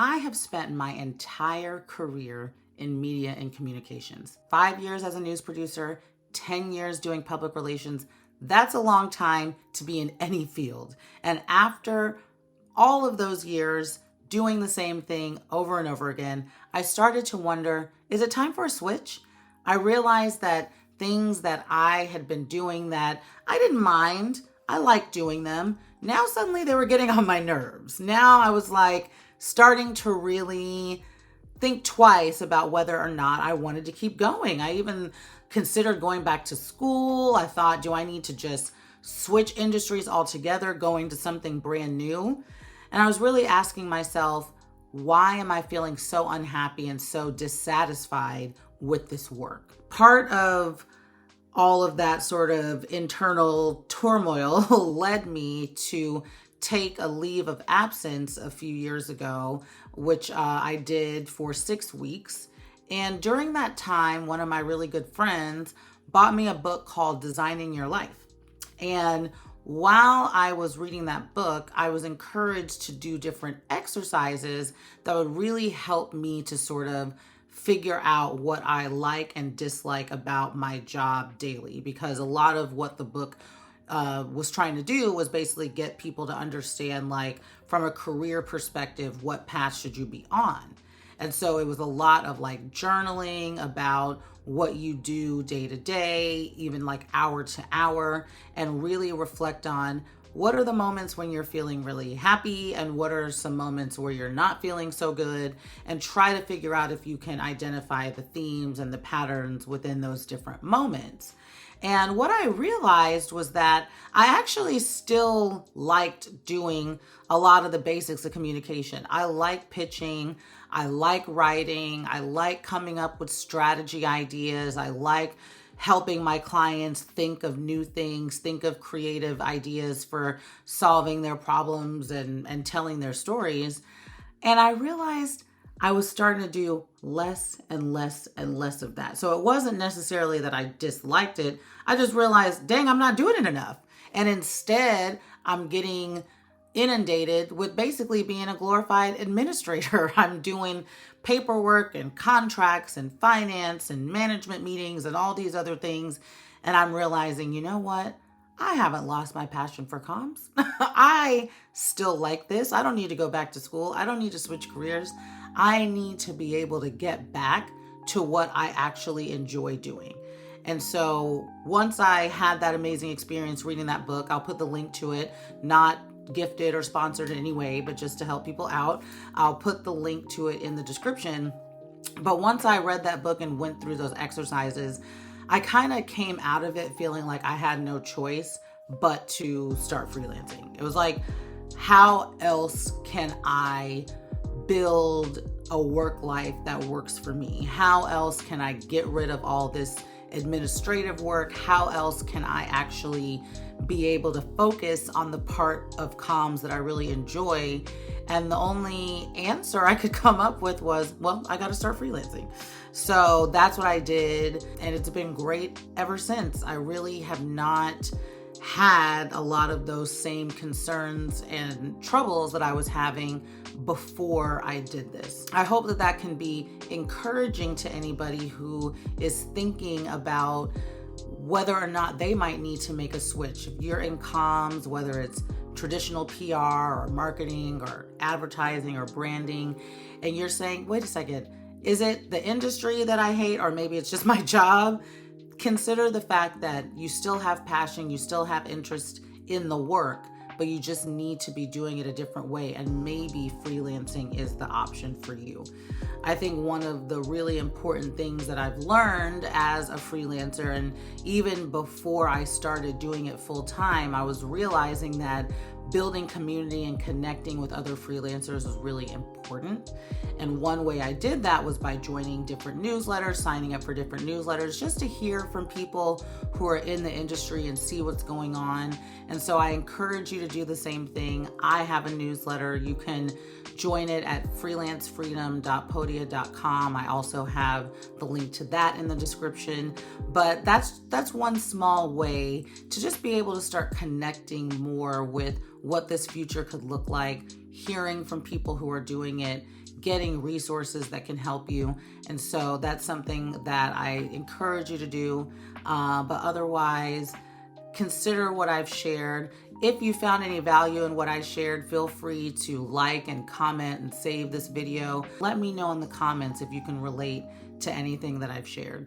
I have spent my entire career in media and communications. 5 years as a news producer, 10 years doing public relations. That's a long time to be in any field. And after all of those years doing the same thing over and over again, I started to wonder, is it time for a switch? I realized that things that I had been doing that I didn't mind, I liked doing them. Now suddenly they were getting on my nerves. Now I was like starting to really think twice about whether or not I wanted to keep going. I even considered going back to school. I thought, do I need to just switch industries altogether, going to something brand new? And I was really asking myself, why am I feeling so unhappy and so dissatisfied with this work? Part of all of that sort of internal turmoil led me to take a leave of absence a few years ago, which I did for 6 weeks. And during that time, one of my really good friends bought me a book called Designing Your Life. And while I was reading that book, I was encouraged to do different exercises that would really help me to sort of figure out what I like and dislike about my job daily. Because a lot of what the book was trying to do was basically get people to understand, like, from a career perspective, what path should you be on. And so it was a lot of like journaling about what you do day to day, even like hour to hour, and really reflect on what are the moments when you're feeling really happy and what are some moments where you're not feeling so good, and try to figure out if you can identify the themes and the patterns within those different moments. And what I realized was that I actually still liked doing a lot of the basics of communication. I like pitching. I like writing. I like coming up with strategy ideas. I like helping my clients think of new things, think of creative ideas for solving their problems and telling their stories. And I realized I was starting to do less and less and less of that. So it wasn't necessarily that I disliked it. I just realized, dang, I'm not doing it enough. And instead, I'm getting inundated with basically being a glorified administrator. I'm doing paperwork and contracts and finance and management meetings and all these other things. And I'm realizing, you know what? I haven't lost my passion for comms. I still like this. I don't need to go back to school. I don't need to switch careers. I need to be able to get back to what I actually enjoy doing. And so once I had that amazing experience reading that book, I'll put the link to it, not gifted or sponsored in any way, but just to help people out. I'll put the link to it in the description. But once I read that book and went through those exercises, I kind of came out of it feeling like I had no choice but to start freelancing. It was like, how else can I build a work life that works for me? How else can I get rid of all this administrative work? How else can I actually be able to focus on the part of comms that I really enjoy? And the only answer I could come up with was, well, I got to start freelancing. So that's what I did. And it's been great ever since. I really have not had a lot of those same concerns and troubles that I was having before I did this. I hope that that can be encouraging to anybody who is thinking about whether or not they might need to make a switch. If you're in comms, whether it's traditional PR or marketing or advertising or branding, and you're saying, wait a second, is it the industry that I hate, or maybe it's just my job? Consider the fact that you still have passion, you still have interest in the work, but you just need to be doing it a different way, and maybe freelancing is the option for you. I think one of the really important things that I've learned as a freelancer, and even before I started doing it full time, I was realizing that building community and connecting with other freelancers is really important. And one way I did that was by joining different newsletters, signing up for different newsletters, just to hear from people who are in the industry and see what's going on. And so I encourage you to do the same thing. I have a newsletter. You can join it at freelancefreedom.podia.com. I also have the link to that in the description. But that's one small way to just be able to start connecting more with what this future could look like, hearing from people who are doing it, getting resources that can help you. And so that's something that I encourage you to do. But otherwise, consider what I've shared. If you found any value in what I shared, feel free to like and comment and save this video. Let me know in the comments if you can relate to anything that I've shared.